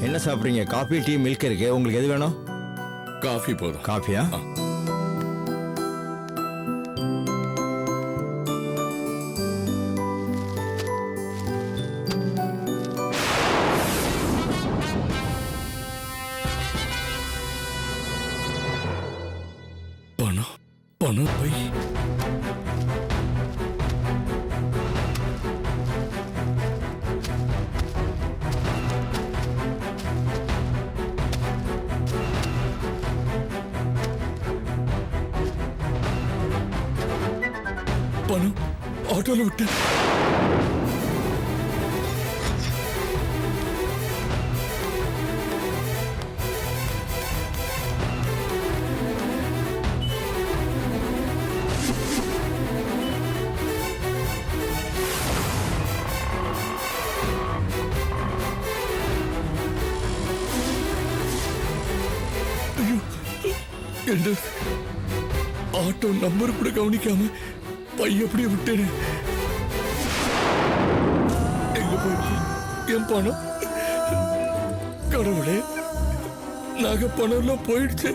என்ன சாப்பிட்றீங்க? Coffee, tea, milk இருக்கு. உங்களுக்கு எது வேணும்? காஃபி போதும். காஃபியா? பணம் பணம் போய் பணம் ஆட்டோல விட்டு என்று ஆட்டோ நம்பர் கூட கவனிக்காம பைய அப்படியே விட்டேன். எங்க போயிருக்கு என் பணம்? கடவுளே, நகை பணம் எல்லாம் போயிடுச்சு.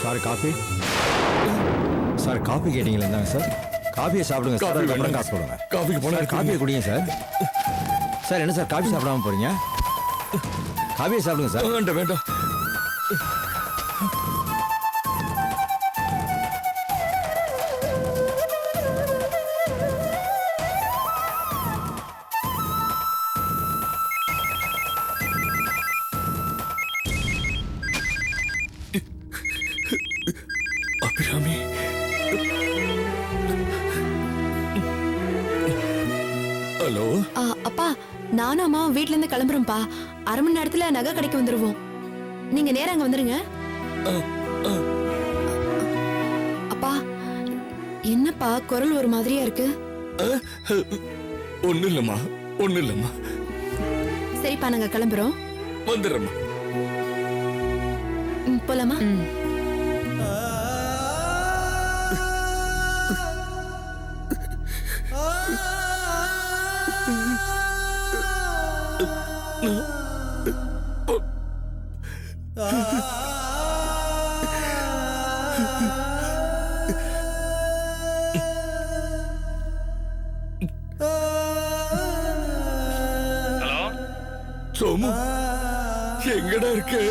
Sir coffee. சார் காஃபி கேட்டீங்களா? இருந்தாங்க சார். காஃபியை சாப்பிடுங்க சார். அப்புறம் காசு போடுங்க. காஃபிக்கு போனா காஃபியை குடிங்க சார். சார் என்ன சார் காஃபி சாப்பிடாம போறீங்க? காஃபியை சாப்பிடுங்க சார். வேண்டாம் வேண்டாம். அபிராமி, ஹலோ. அப்பா, நானும் அம்மா வீட்ல இருந்து கிளம்புறோம்ப்பா. அரை மணி நேரத்துல நகை கடைக்கு வந்துருவோம். நீங்க நேரா அங்க வந்துருங்க. அப்பா, என்னப்பா குரல் ஒரு மாதிரியா இருக்கு? ஒண்ணு இல்லம்மா, ஒண்ணு இல்லம்மா. சரிப்பா, நாங்க கிளம்புறோம். வந்துடுறேம்மா. போலாமா? ஹலோ சோமு, எங்கடா இருக்கு?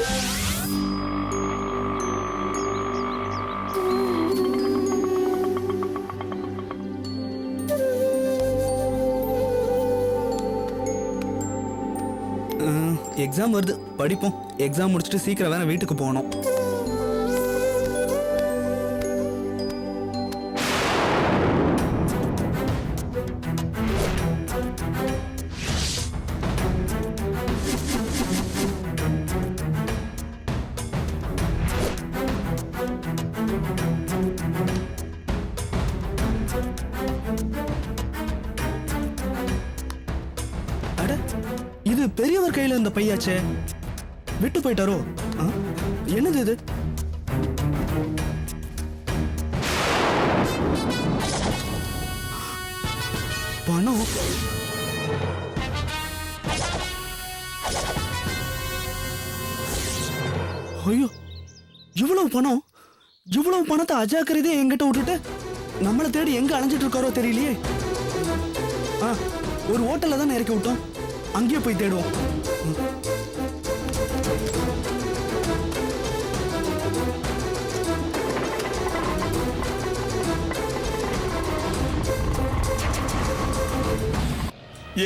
எக்ஸாம் வருது, படிப்போம். எக்ஸாம் முடிச்சுட்டு சீக்கிரம் வேற வீட்டுக்கு போகணும். இது பெரியவர் கையில இருந்த பையாச்சே, விட்டு போயிட்டாரோ? ஆ? என்னது இது? பணம். ஐயோ, இவ்வளவு பணம்! இவ்வளவு பணத்தை அஜாக்கிரதையா என்கிட்ட விட்டுட்டு நம்மளை தேடி எங்க அலைஞ்சிட்டு இருக்காரோ தெரியலையே. ஒரு ஹோட்டல்ல தான் இறக்கி விட்டோம், அங்கேயே போய் தேடுவோம்.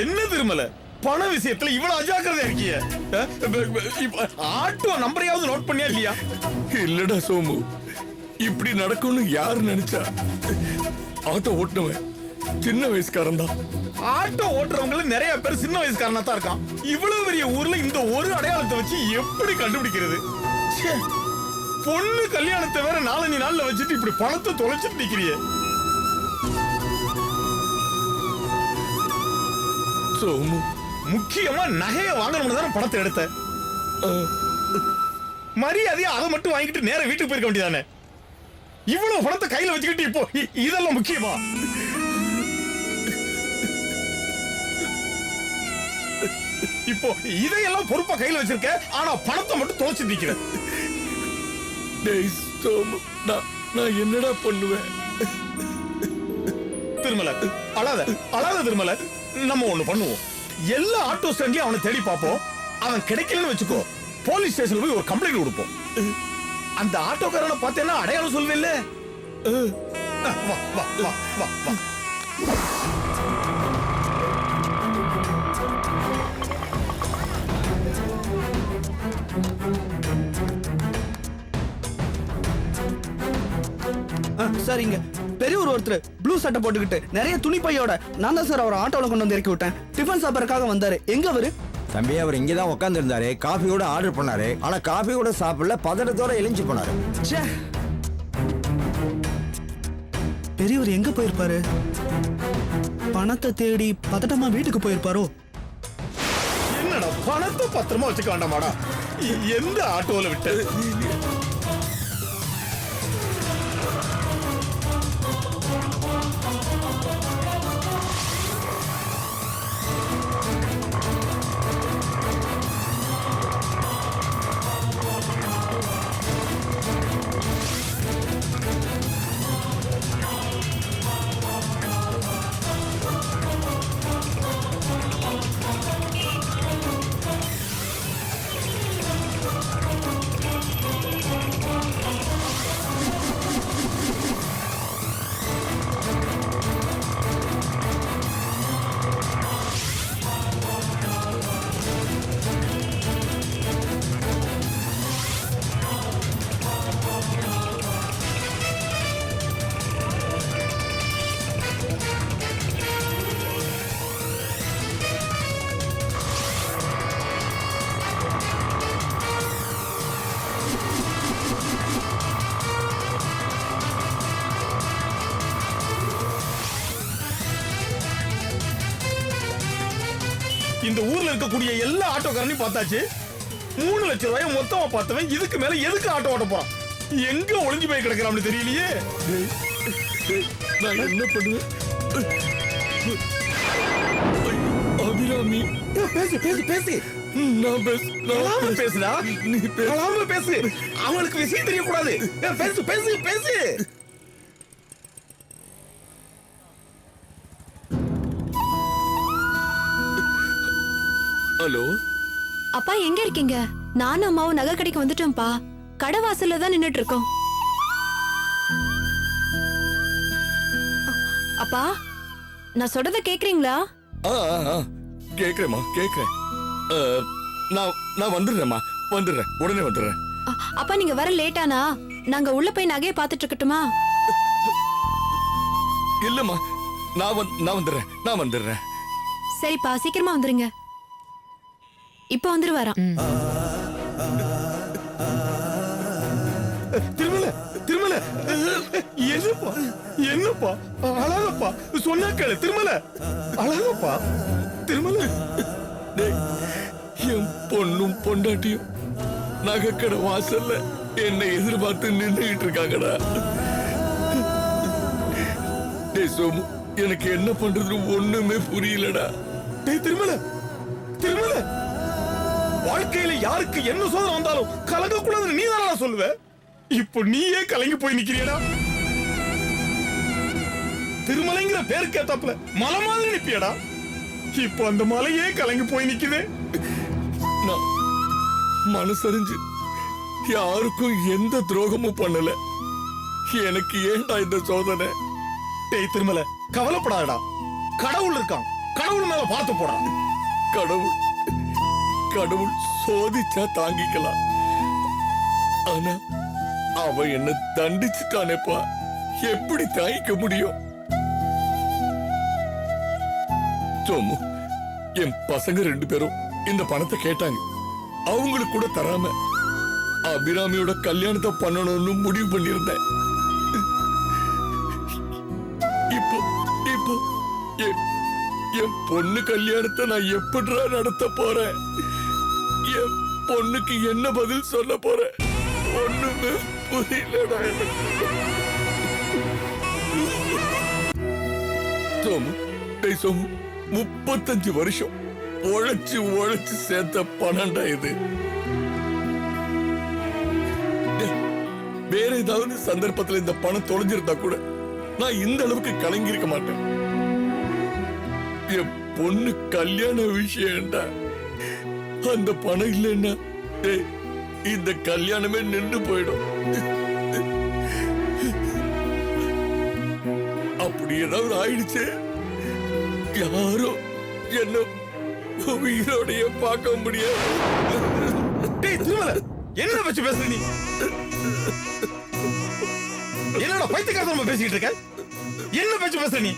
என்ன திருமல, பண விஷயத்துல இவ்வளவு அஜாக்கிரதையா இருக்கிய? ஆட்டோ நம்பரையாவது நோட் பண்ணியா இல்லையா? இல்லடா சோமு, இப்படி நடக்கும்னு யாரு நினைச்சா? ஆட்டோ ஓட்டுனவன் சின்ன வயசுக்காரன் தான். ஆட்டோ ஓட்டுறவங்கள நிறைய பேர் சின்ன வயசுக்காரனா தான் இருக்கான். இவ்வளவு பெரிய ஊர்ல இந்த ஒரு அடையாளத்தை வச்சு எப்படி கண்டுபிடிக்கிறது? பொண்ணு கல்யாணத்தை வேற 4-5 நாள்ல வச்சுட்டு இப்படி பணத்தை தொலைச்சிட்டு நிக்கிறியே. சோமு, முக்கியமா நகையை வாங்கணும்னு தானே பணத்தை எடுத்த. மரியாதையா அதை மட்டும் வாங்கிட்டு நேர வீட்டுக்கு போயிருக்க வேண்டியதானே? இவ்வளவு பணத்தை கையில வச்சுக்கிட்டு இப்போ இதெல்லாம் முக்கியமா? இப்போ இதையெல்லாம் பொறுப்பா கையில வச்சிருக்க, ஆனா பணத்தை மட்டும் தொலைச்சு நிக்கிற. நான் என்னடா பண்ணுவேன்? திருமல, அழாத அழாத திருமல. நம்ம ஒண்ணு பண்ணுவோம், எல்லா ஆட்டோ ஸ்டாண்ட்லயும் அவனை தேடி பார்ப்போம். அவன் கிடைக்கலன்னு வச்சுக்கோ, போலீஸ் ஸ்டேஷன்ல போய் ஒரு கம்ப்ளைண்ட் கொடுப்போம். அந்த ஆட்டோக்காரனை பார்த்தேன்னா அடையாளம் சொல்லுவேல்ல. வா வா வா வா வா. சார், இங்க பெரியவர் ஒருத்தர் ப்ளூ சட்டை போட்டுக்கிட்டு நிறைய துணி பையோட, நான் தான் சார் அவர் ஆட்டோல கொண்டு வந்து இறக்கி விட்டேன். டிஃபன் சாப்பிடறதுக்காக வந்தாரு. எங்க அவரு? தம்பி, அவர் இங்கே தான் உட்காந்து இருந்தாரு. காஃபி கூட ஆர்டர் பண்ணாரு, ஆனா காஃபி கூட சாப்பிடல, பதட்டத்தோட எழுஞ்சி போனாரு. பெரியவர் எங்க போயிருப்பாரு? பணத்தை தேடி பதட்டமா வீட்டுக்கு போயிருப்பாரோ? என்னடா, பணத்தை பத்திரமா வச்சுக்க வேண்டாமாடா? எந்த ஆட்டோல விட்டு? இந்த ஊர்ல இருக்கக்கூடிய எல்லா ஆட்டோக்காரனையும் பார்த்தாச்சு. 3 லட்சம் ரூபாய் மொத்தமா பார்த்தவன் இதுக்கு மேல எதுக்கு ஆட்டோ ஓட்ட போறான்? எங்க ஒளிஞ்சு போய் கிடக்கிறான்னு தெரியலையே. நான் என்ன பண்ணுவேன்? அபிராமி, பேசு பேசு பேசு. நான் பேசுடா. நீ பேசு. அவங்களுக்கு விஷயம் தெரியக்கூடாது. பேசு பேசு பேசு. ஹலோ அப்பா, எங்க இருக்கீங்க? நானும் அம்மாவும் நகை கடைக்கு வந்துட்டோம்ப்பா. கடை வாசல்ல தான் நின்னுட்டு இருக்கோம். அப்பா, நான் சொல்றத கேக்குறீங்களா? கேக்குறேம்மா, கேக்குறேன். நான் வந்துடுறேம்மா, வந்துடுறேன், உடனே வந்துடுறேன். அப்பா, நீங்க வர லேட்டானா நாங்க உள்ள போய் நகையை பார்த்துட்டு இருக்கட்டுமா? இல்லம்மா, நான் வந்துடுறேன். சரிப்பா, சீக்கிரமா வந்துருங்க. இப்ப வந்துருவாராம். திருமல, என்னப்பா அழகப்பா, சொன்னா கேளு. திருமல, அழகப்பா, திருமல. பொண்ணும் பொண்டாட்டியும் நகைக்கடை வாசல்ல என்னை எதிர்பார்த்து நின்றுகிட்டு இருக்காங்கடா. டேய் சோமு, எனக்கு என்ன பண்றது ஒண்ணுமே புரியலடா. டேய் திருமல, திருமல, வாழ்க்கையில யாருக்கு என்ன சோதனை வந்தாலும் கலங்க கூடாதுன்னு நீ தானடா சொல்லுவ. இப்போ நீயே கலங்கி போய் நிக்கிறியடா. திருமலைங்கிற பேருக்கு ஏத்தாப்புல மலை மாதிரி நிப்பியடா. இப்போ அந்த மலையே கலங்கி போய் நிக்குதே. நான் மனசறிஞ்சு யாருக்கும் எந்த துரோகமும் பண்ணல. எனக்கு ஏன்டா இந்த சோதனை? டேய் திருமல, கவலைப்படாதடா. கடவுள் இருக்கான், கடவுள் மேல பார்த்து போடா. கடவுள் கடவுள் சோதிச்சா தாங்கிக்கலாம். ஆனா அவன் என்ன தண்டிச்சுட்டானேப்பா, எப்படி தாங்கிக்க முடியும்? சோமு, என் பசங்க 2 பேரும் இந்த பணத்தை கேட்டாங்க. அவங்களுக்கு கூட தராம அபிராமியோட கல்யாணத்தை பண்ணணும்னு முடிவு பண்ணியிருந்தேன். இப்போ இப்போ என் பொண்ணு கல்யாணத்தை நான் எப்படிடா நடத்த போறேன்? என் பொண்ணுக்கு என்ன பதில் சொல்ல போறேன்? ஒண்ணுமே புரியலடா எனக்கு. சோமு, டேய் சோமு, 35 வருஷம் உழைச்சு உழைச்சு சேர்த்த பணம்டா இது. டேய், வேற ஏதாவது சந்தர்ப்பத்துல இந்த பணம் தொலைஞ்சிருந்தா கூட நான் இந்த அளவுக்கு கலங்கி இருக்க மாட்டேன். என் பொண்ணு கல்யாண விஷயம்டா. அந்த பணம் இல்லைன்னா டேய், இந்த கல்யாணமே நின்று போயிடும். அப்படி ஏதாவது ஆயிடுச்சு, யாரும் என்ன உயிரோடைய பார்க்க முடியாது. டேய் திருமல, என்ன வச்சு பேசுற நீ? என்னடா பைத்தியக்காரத்தனமா பேசிக்கிட்டு இருக்க? என்ன பேச்சு பேசுற நீ?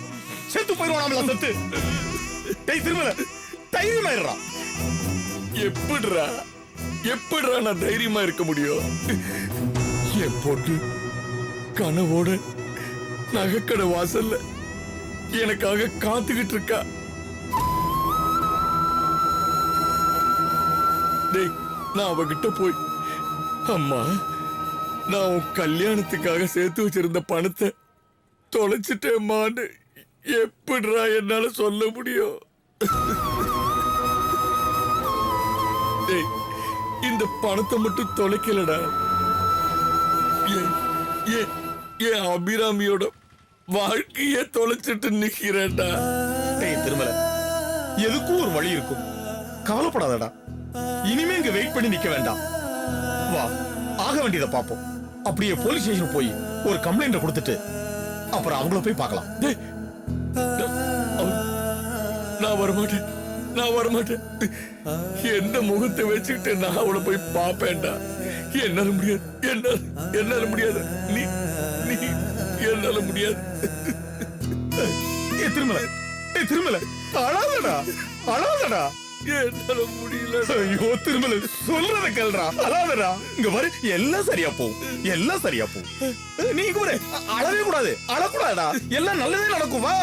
செத்து போயிடுவானாம்ல செத்து. டேய் திருமல, தைரியமா இருடா. எப்படிடா எப்படிடா நான் தைரியமா இருக்க முடியும்? என் பொண்ணு கனவோட நகைக்கடை வாசல்ல எனக்காக காத்துக்கிட்டு இருக்கா. டேய், நான் அவகிட்ட போய், அம்மா, நான் உன் கல்யாணத்துக்காக சேர்த்து வச்சிருந்த பணத்தை தொலைச்சிட்டேம்மான்னு எப்படிடா என்னால சொல்ல முடியும்? டேய், இந்த பணத்தை மட்டும் தொலைக்கலடா, என் அபிராமியோட வாழ்க்கைய தொலைச்சிட்டு நிக்கிறேன்டா. டேய் திருமல, எதுக்கும் ஒரு வழி இருக்கும், கவலைப்படாதடா. இனிமே இங்க வெயிட் பண்ணி நிக்க வேண்டாம். வா, ஆக வேண்டியதை பாப்போம். அப்படியே போலீஸ் ஸ்டேஷன் போய் ஒரு கம்ப்ளைண்ட் கொடுத்துட்டு அப்புறம் அவங்கள போய் பார்க்கலாம். டேய், நான் வரமாட்டேன், நான் வரமாட்டேன். எந்த முகத்தை வச்சுக்கிட்டு நான் அவளை போய் பாப்பேன்டா? என்னால முடியாது, என்னால முடியாது. நீ நீ என்னால முடியாது. ஏ திருமல, ஏ திருமல, அழாதடா, அழாதடா. என்னால முடியல. ஐயோ திருமல, சொல்றத கேளுடா, அழாதடா. இங்க பாரு, எல்லாம் சரியா போகும், எல்லாம் சரியா போகும். நீ கூட அழவே கூடாது, அழக்கூடாதா. எல்லாம் நல்லதே நடக்கும். வா.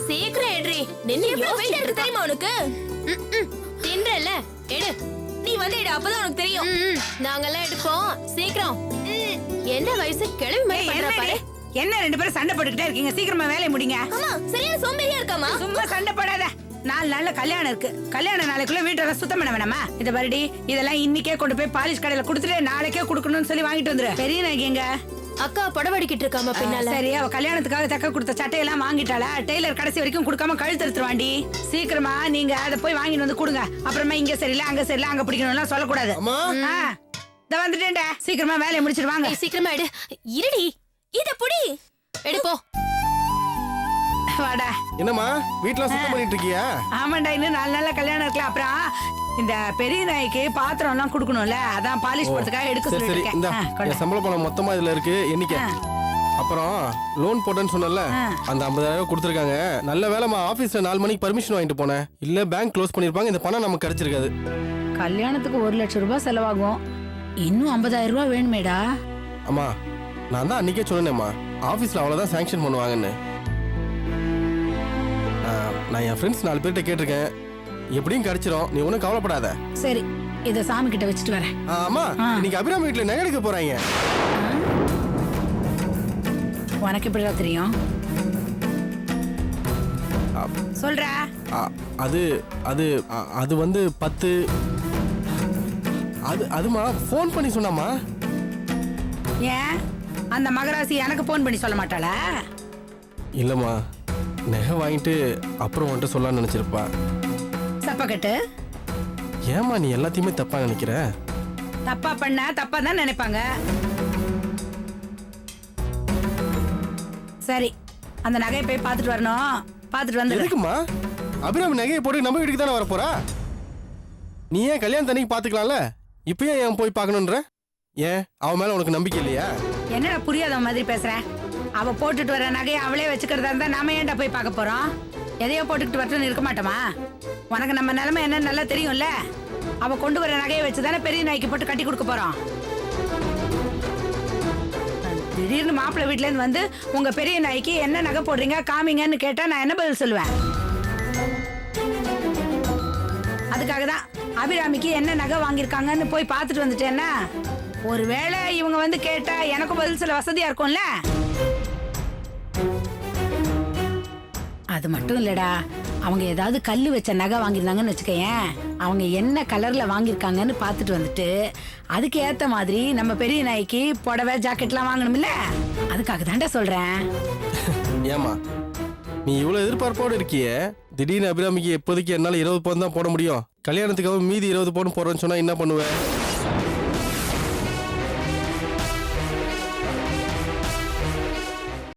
சீக்கிரம் எடுறி. நின்னு யோசிச்சுட்டு இருக்க தெரியுமா உனக்கு? தின்றல எடு. நீ வந்து எடு, அப்பதான் உனக்கு தெரியும். நாங்கெல்லாம் எடுப்போம். சீக்கிரம். என்ன வயசு கிளம்பி மாதிரி பண்றா பாரு. என்ன 2 பேரும் சண்டை போட்டுக்கிட்டே இருக்கீங்க? சீக்கிரமா வேலையை முடிங்க. அம்மா சரியான சோம்பேறியா இருக்காமா? சும்மா சண்டை போடாத. 4 நாள்ல கல்யாணம் இருக்கு. கல்யாண நாளைக்குள்ள வீட்டெல்லாம் சுத்தம் பண்ண வேணாமா? இத பாருடி, இதெல்லாம் இன்னைக்கே கொண்டு போய் பாலிஷ் கடையில கொடுத்துட்டு நாளைக்கே கொடுக்கணும்னு சொல்லி வாங்கிட்டு வந்துரு. பெரிய நாய்ங்க அக்கா புடவடிக்கிட்டு இருக்காம பின்னால. சரி, அவ கல்யாணத்துக்காக தக்க கொடுத்த சட்டையெல்லாம் வாங்கிட்டாளா? டெய்லர் கடைசி வரைக்கும் கொடுக்காம கழுத்து எடுத்துருவாண்டி. சீக்கிரமா நீங்க அதை போய் வாங்கிட்டு வந்து கொடுங்க. அப்புறமா இங்க சரியில்லை, அங்க சரியில்லை, அங்க பிடிக்கணும்லாம் சொல்லக்கூடாது. இத வந்துட்டேன்டா, சீக்கிரமா வேலையை முடிச்சிட்டு வாங்க. சீக்கிரமா எடு. இருடி, இத புடி. எடுப்போ. வாடா. என்னம்மா வீட்ல சுத்தம் பண்ணிட்டு இருக்கியா? ஆமாண்டா, இன்னும் 4 நாள்ல கல்யாணம் இருக்குல்ல. அப்புறம் இந்த பெரிய நாய்க்கு பாத்திரம் எல்லாம் குடுக்கணும்ல, அதான் பாலிஷ் போடுறதுக்காக எடுக்க சரி சரி, இந்த சொல்லிருக்கேன். என் சம்பள பணம் மொத்தமா இதுல இருக்கு, எண்ணிக்க. அப்புறம் லோன் போட்டேன்னு சொன்னல அந்த 50,000 கொடுத்துருக்காங்க. நல்ல வேலைமா ஆபீஸ்ல 4 மணிக்கு பர்மிஷன் வாங்கிட்டு போனேன். இல்ல பேங்க் க்ளோஸ் பண்ணிருப்பாங்க, இந்த பணம் நமக்கு கிடைச்சிருக்காது. கல்யாணத்துக்கு 1 லட்சம் ரூபாய் செலவாகும், இன்னும் 50,000 ரூபாய் வேணுமேடா. அம்மா நான் தான் அன்னைக்கே சொன்னேம்மா, ஆபீஸ்ல அவ்வளவுதான் சாங்ஷன் பண்ணுவாங்கன்னு. நான் என் ஃப்ரெண்ட்ஸ் 4 பேர்கிட்ட கேட்டிருக்கேன், எப்படியும் கிடைச்சிரும், நீ ஒன்றும் கவலைப்படாத. சரி, இத சாமி கிட்ட வச்சுட்டு வரேன். அம்மா இன்னைக்கு அபிராமி வீட்டுல நகை எடுக்க போறாங்க. உனக்கு எப்படிடா தெரியும்? சொல்ற. அது அது அது வந்து 10 அதுமா ஃபோன் பண்ணி சொன்னாமா. ஏன் அந்த மகராசி எனக்கு போன் பண்ணி சொல்ல மாட்டாளா? இல்லம்மா, நகை வாங்கிட்டு அப்புறம் உன்கிட்ட சொல்லலாம்னு நினைச்சிருப்பா. சப்பக்கட்டு, ஏமா நீ எல்லாத்தையுமே தப்பா நினைக்கிற? தப்பா பண்ண தப்பா தான் நினைப்பாங்க. சரி, அந்த நகையை போய் பார்த்துட்டு வரணும், பார்த்துட்டு வந்து. எதுக்குமா? அபிராமி நகையை போட்டு நம்ம வீட்டுக்கு தானே வர போறா. நீ ஏன் கல்யாணம் தண்ணிக்கு பாத்துக்கலாம்ல, இப்பயே ஏன் போய் பார்க்கணுன்ற? ஏன் அவன் மேல உனக்கு நம்பிக்கை இல்லையா? என்னடா புரியாத மாதிரி பேசுற? அவ போட்டுட்டு வர நகையை அவளே வச்சுக்கிறதா இருந்தா நாம ஏன்டா போய் பார்க்க போறோம்? எதையோ போட்டுக்கிட்டு வரட்டும்னு இருக்க மாட்டோமா? உனக்கு நம்ம நிலைமை என்னன்னு நல்லா தெரியும்ல. அவ கொண்டு வர நகையை வச்சுதானே பெரிய நாய்க்கு போட்டு கட்டி கொடுக்க போறோம். திடீர்னு மாப்பிள்ளை வீட்டுல இருந்து வந்து உங்க பெரிய நாய்க்கு என்ன நகை போடுறீங்க காமிங்கன்னு கேட்டா நான் என்ன பதில் சொல்லுவேன்? அதுக்காக தான் அபிராமிக்கு என்ன நகை வாங்கியிருக்காங்கன்னு போய் பார்த்துட்டு வந்துட்டேன்னா, ஒருவேளை இவங்க வந்து கேட்டா எனக்கும் பதில் சொல்ல வசதியா இருக்கும்ல. அது மட்டும் இல்லடா, அவங்க ஏதாவது கல்லு வச்ச நகை வாங்கியிருந்தாங்கன்னு வச்சுக்கேன், அவங்க என்ன கலர்ல வாங்கியிருக்காங்கன்னு பார்த்துட்டு வந்துட்டு அதுக்கு ஏத்த மாதிரி நம்ம பெரிய நாய்க்கு புடவை ஜாக்கெட்லாம் வாங்கணும்ல. அதுக்காக தான்டா சொல்றேன். ஏமா நீ இவ்வளவு எதிர்பார்ப்போடு இருக்கியே, திடீர்னு அபிராமிக்கு எப்போதைக்கு என்னால 20 பவுன் தான் போட முடியும், கல்யாணத்துக்காக மீதி 20 பவுன் போடுறேன்னு சொன்னா என்ன பண்ணுவேன்?